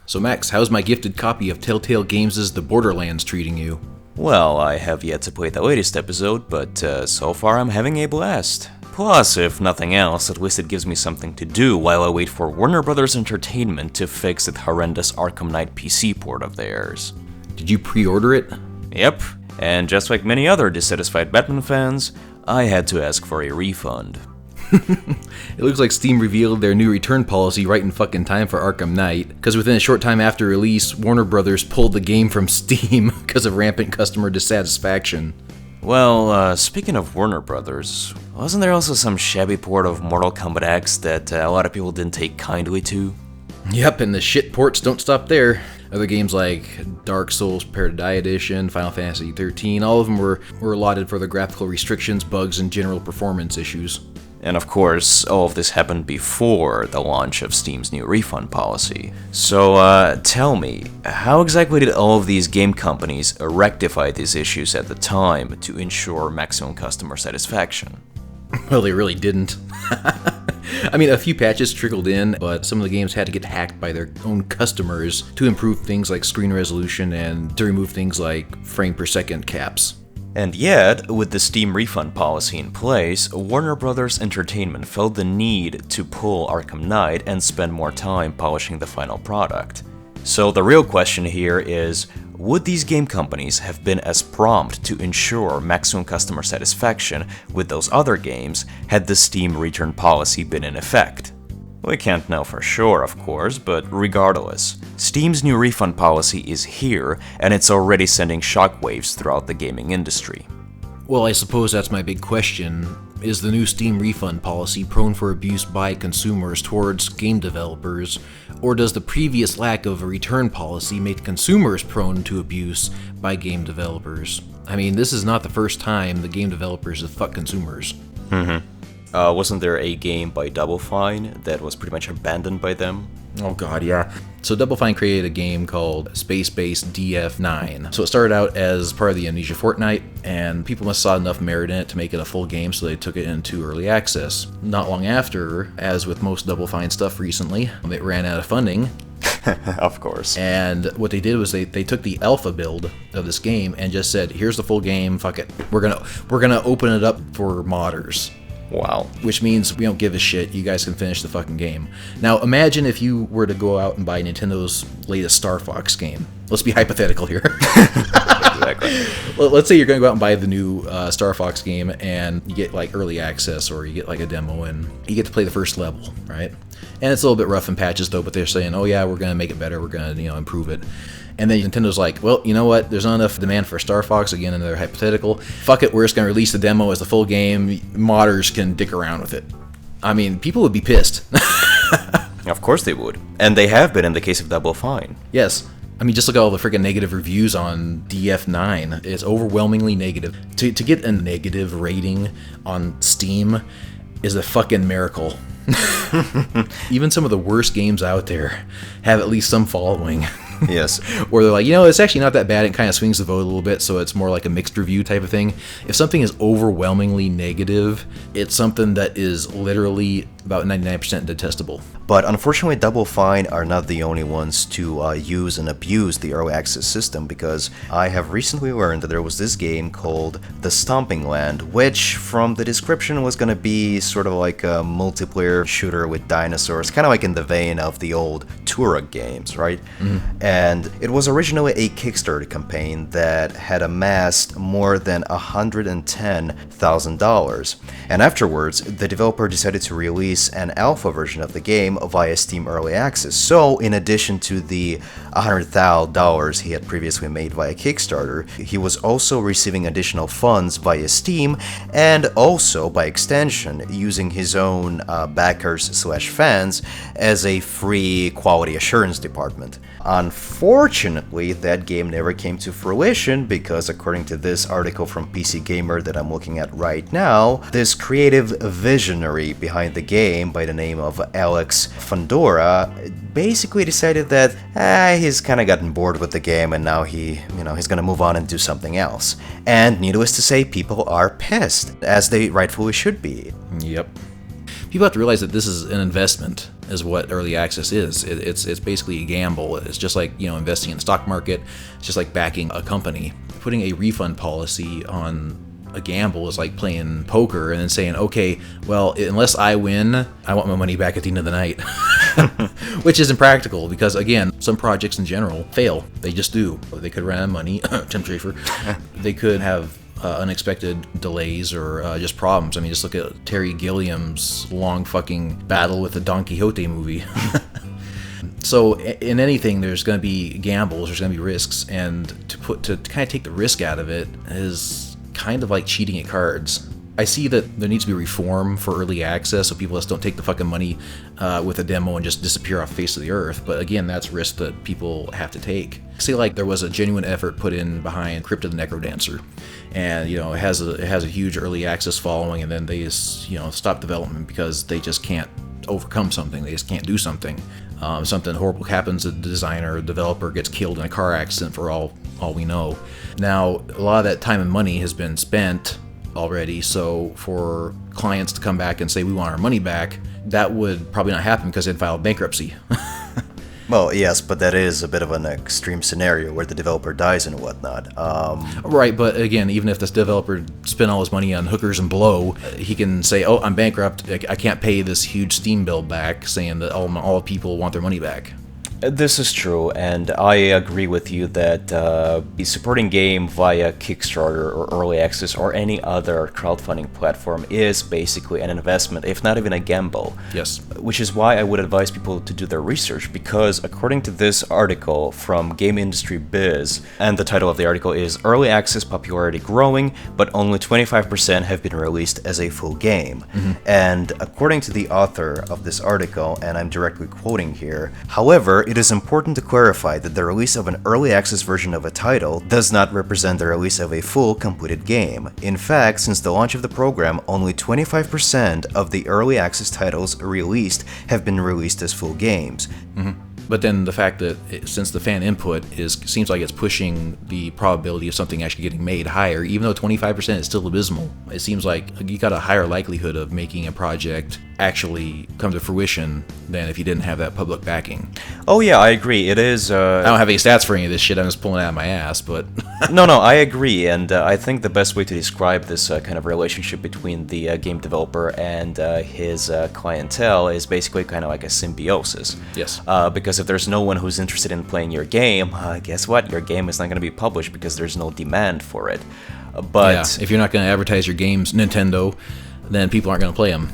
So Max, how's my gifted copy of Telltale Games' The Borderlands treating you? Well, I have yet to play the latest episode, but so far I'm having a blast. Plus, if nothing else, at least it gives me something to do while I wait for Warner Bros. Entertainment to fix that horrendous Arkham Knight PC port of theirs. Did you pre-order it? Yep, and just like many other dissatisfied Batman fans, I had to ask for a refund. It looks like Steam revealed their new return policy right in fucking time for Arkham Knight, because within a short time after release, Warner Bros. Pulled the game from Steam because of rampant customer dissatisfaction. Well, speaking of Warner Brothers, wasn't there also some shabby port of Mortal Kombat X that a lot of people didn't take kindly to? Yep, and the shit ports don't stop there. Other games like Dark Souls Prepare to Die Edition, Final Fantasy XIII, all of them were allotted for the graphical restrictions, bugs, and general performance issues. And of course, all of this happened before the launch of Steam's new refund policy. So, tell me, how exactly did all of these game companies rectify these issues at the time to ensure maximum customer satisfaction? Well, they really didn't. I mean, a few patches trickled in, but some of the games had to get hacked by their own customers to improve things like screen resolution and to remove things like frame per second caps. And yet, with the Steam Refund Policy in place, Warner Bros. Entertainment felt the need to pull Arkham Knight and spend more time polishing the final product. So the real question here is, would these game companies have been as prompt to ensure maximum customer satisfaction with those other games had the Steam Return Policy been in effect? We can't know for sure, of course, but regardless, Steam's new refund policy is here, and it's already sending shockwaves throughout the gaming industry. Well, I suppose that's my big question. Is the new Steam refund policy prone for abuse by consumers towards game developers, or does the previous lack of a return policy make consumers prone to abuse by game developers? I mean, this is not the first time the game developers have fucked consumers. Wasn't there a game by Double Fine that was pretty much abandoned by them? Oh god, yeah. So Double Fine created a game called Space Base DF9. So it started out as part of the Amnesia Fortnite, and people must have saw enough merit in it to make it a full game, so they took it into early access. Not long after, as with most Double Fine stuff recently, it ran out of funding. Of course. And what they did was they took the alpha build of this game and just said, here's the full game, fuck it. We're gonna open it up for modders. Wow. Which means we don't give a shit, you guys can finish the fucking game. Now imagine if you were to go out and buy Nintendo's latest Star Fox game. Let's be hypothetical here. Exactly. Well, let's say you're going to go out and buy the new Star Fox game and you get like early access or you get like a demo and you get to play the first level, right? And it's a little bit rough in patches though, but they're saying, oh yeah, we're going to make it better, we're going to improve it. And then Nintendo's like, well, you know what? There's not enough demand for Star Fox. Again, another hypothetical. Fuck it, we're just going to release the demo as the full game. Modders can dick around with it. I mean, people would be pissed. Of course they would. And they have been in the case of Double Fine. Yes. I mean, just look at all the freaking negative reviews on DF9. It's overwhelmingly negative. To get a negative rating on Steam is a fucking miracle. Even some of the worst games out there have at least some following. Yes. Where they're like, it's actually not that bad. It kind of swings the vote a little bit, so it's more like a mixed review type of thing. If something is overwhelmingly negative, it's something that is literally about 99% detestable. But unfortunately, Double Fine are not the only ones to use and abuse the early access system, because I have recently learned that there was this game called The Stomping Land, which from the description was going to be sort of like a multiplayer shooter with dinosaurs, kind of like in the vein of the old Turok games, right? Mm-hmm. And it was originally a Kickstarter campaign that had amassed more than $110,000. And afterwards, the developer decided to release an alpha version of the game via Steam Early Access. So, in addition to the $100,000 he had previously made via Kickstarter, he was also receiving additional funds via Steam, and also, by extension, using his own backers/fans as a free quality assurance department. Unfortunately, that game never came to fruition because, according to this article from PC Gamer that I'm looking at right now, this creative visionary behind the game by the name of Alex Fandora basically decided that he's kind of gotten bored with the game and now he's gonna move on and do something else. And needless to say, people are pissed, as they rightfully should be. Yep. people have to realize that this is an investment, is what early access is. It's basically a gamble. It's just like, investing in the stock market. It's just like backing a company. Putting a refund policy on a gamble is like playing poker and then saying, okay, well, unless I win, I want my money back at the end of the night. Which isn't practical because, again, some projects in general fail. They just do. They could run out of money, Tim Schafer. They could have unexpected delays or just problems. I mean, just look at Terry Gilliam's long fucking battle with the Don Quixote movie. So in anything, there's going to be gambles, there's going to be risks, and to kind of take the risk out of it is kind of like cheating at cards. I see that there needs to be reform for early access so people just don't take the fucking money with a demo and just disappear off the face of the earth. But again, that's risk that people have to take. Say like there was a genuine effort put in behind Crypt of the Necrodancer, and it has a huge early access following, and then they just stop development because they just can't overcome something. They just can't do something. Something horrible happens, the designer or developer gets killed in a car accident for all we know. Now, a lot of that time and money has been spent already, so for clients to come back and say we want our money back, that would probably not happen because they'd file bankruptcy. Well, yes, but that is a bit of an extreme scenario where the developer dies and whatnot. Right, but again, even if this developer spent all his money on hookers and blow, he can say, oh, I'm bankrupt, I can't pay this huge Steam bill back, saying that all people want their money back. This is true, and I agree with you that supporting game via Kickstarter or Early Access or any other crowdfunding platform is basically an investment, if not even a gamble. Yes. Which is why I would advise people to do their research, because according to this article from Game Industry Biz, and the title of the article is Early Access Popularity Growing, but only 25% have been released as a full game. Mm-hmm. And according to the author of this article, and I'm directly quoting here, however, it is important to clarify that the release of an early access version of a title does not represent the release of a full, completed game. In fact, since the launch of the program, only 25% of the early access titles released have been released as full games. Mm-hmm. But then the fact that since the fan input seems like it's pushing the probability of something actually getting made higher, even though 25% is still abysmal, it seems like you got a higher likelihood of making a project actually come to fruition than if you didn't have that public backing. Oh yeah, I agree. It is... I don't have any stats for any of this shit, I'm just pulling it out of my ass, but... No, I agree, and I think the best way to describe this kind of relationship between the game developer and his clientele is basically kind of like a symbiosis. Yes. Because if there's no one who's interested in playing your game, guess what? Your game is not going to be published because there's no demand for it. But yeah, if you're not going to advertise your games, Nintendo, then people aren't going to play them.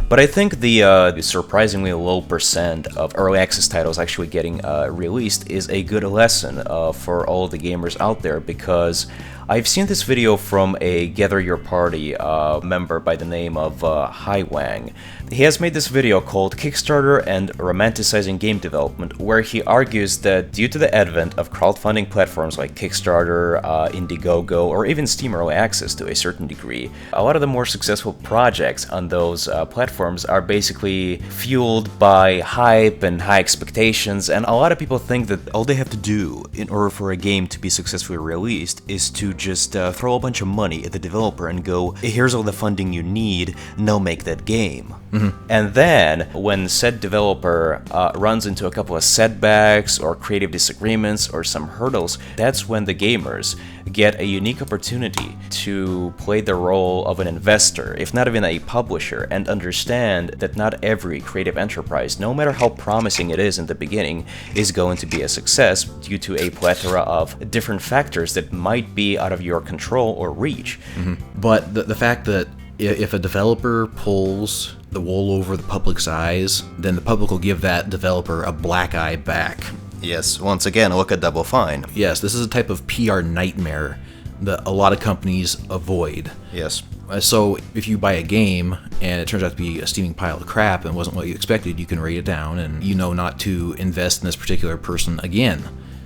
But I think the surprisingly low percent of early access titles actually getting released is a good lesson for all the gamers out there, because I've seen this video from a Gather Your Party member by the name of Hai Wang. He has made this video called Kickstarter and Romanticizing Game Development, where he argues that due to the advent of crowdfunding platforms like Kickstarter, Indiegogo, or even Steam Early Access to a certain degree, a lot of the more successful projects on those platforms are basically fueled by hype and high expectations, and a lot of people think that all they have to do in order for a game to be successfully released is to just throw a bunch of money at the developer and go, here's all the funding you need, now make that game. Mm-hmm. And then, when said developer runs into a couple of setbacks or creative disagreements or some hurdles, that's when the gamers get a unique opportunity to play the role of an investor, if not even a publisher, and understand that not every creative enterprise, no matter how promising it is in the beginning, is going to be a success due to a plethora of different factors that might be out of your control or reach. Mm-hmm. But the fact that if a developer pulls the wool over the public's eyes, then the public will give that developer a black eye back. Yes, once again, look at Double Fine. Yes, this is a type of PR nightmare that a lot of companies avoid. Yes. So if you buy a game and it turns out to be a steaming pile of crap and wasn't what you expected, you can rate it down and you know not to invest in this particular person again.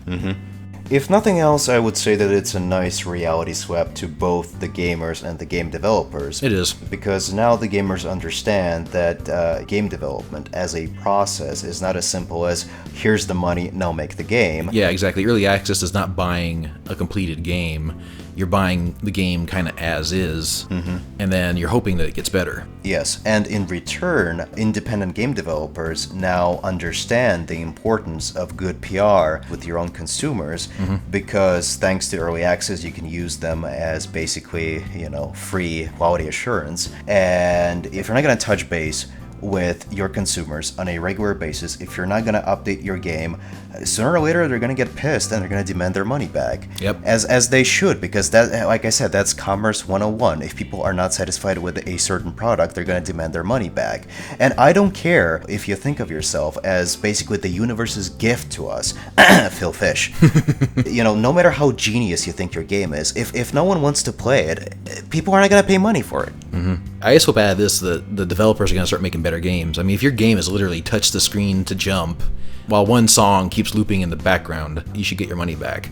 Mm-hmm. If nothing else, I would say that it's a nice reality slap to both the gamers and the game developers. It is. Because now the gamers understand that game development as a process is not as simple as, here's the money, now make the game. Yeah, exactly. Early access is not buying a completed game. you're buying the game kind of as is, and then you're hoping that it gets better. Yes, and in return, independent game developers now understand the importance of good PR with your own consumers, because thanks to early access, you can use them as basically, free quality assurance. And if you're not going to touch base with your consumers on a regular basis, if you're not going to update your game, sooner or later they're going to get pissed and they're going to demand their money back. Yep. As they should, because that, like I said, that's commerce 101. If people are not satisfied with a certain product, they're going to demand their money back. And I don't care if you think of yourself as basically the universe's gift to us, Phil Fish. No matter how genius you think your game is, if no one wants to play it, people are not going to pay money for it. I just hope out of this that the developers are going to start making better games. I mean, if your game is literally touch the screen to jump while one song keeps looping in the background, you should get your money back.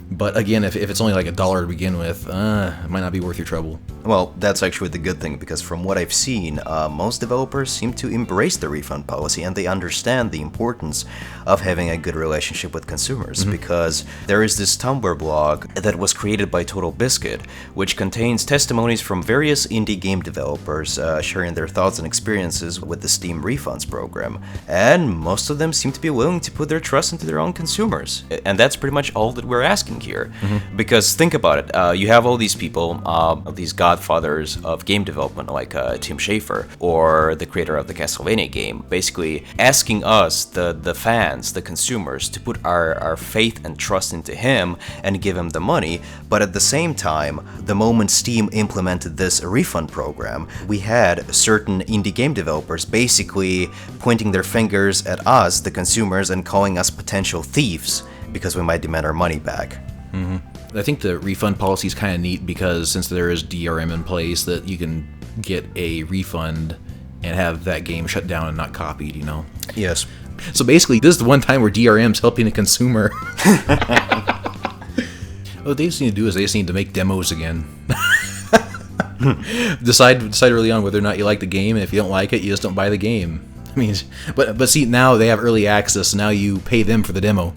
But again, if it's only like $1 to begin with, it might not be worth your trouble. Well, that's actually the good thing, because from what I've seen, most developers seem to embrace the refund policy, and they understand the importance of having a good relationship with consumers, because there is this Tumblr blog that was created by Total Biscuit, which contains testimonies from various indie game developers sharing their thoughts and experiences with the Steam Refunds program, and most of them seem to be willing to put their trust into their own consumers, and that's pretty much all that we're asking here. Because think about it, you have all these people, these godfathers of game development like Tim Schafer, or the creator of the Castlevania game, basically asking us, the fans, the consumers, to put our faith and trust into him and give him the money. But at the same time, the moment Steam implemented this refund program, we had certain indie game developers basically pointing their fingers at us, the consumers, and calling us potential thieves because we might demand our money back. I think the refund policy is kind of neat because since there is DRM in place, that you can get a refund and have that game shut down and not copied, Yes. So basically, this is the one time where DRM's helping a consumer. What they just need to do is they just need to make demos again. Decide early on whether or not you like the game, and if you don't like it, you just don't buy the game. I mean, but see, now they have early access, so now you pay them for the demo.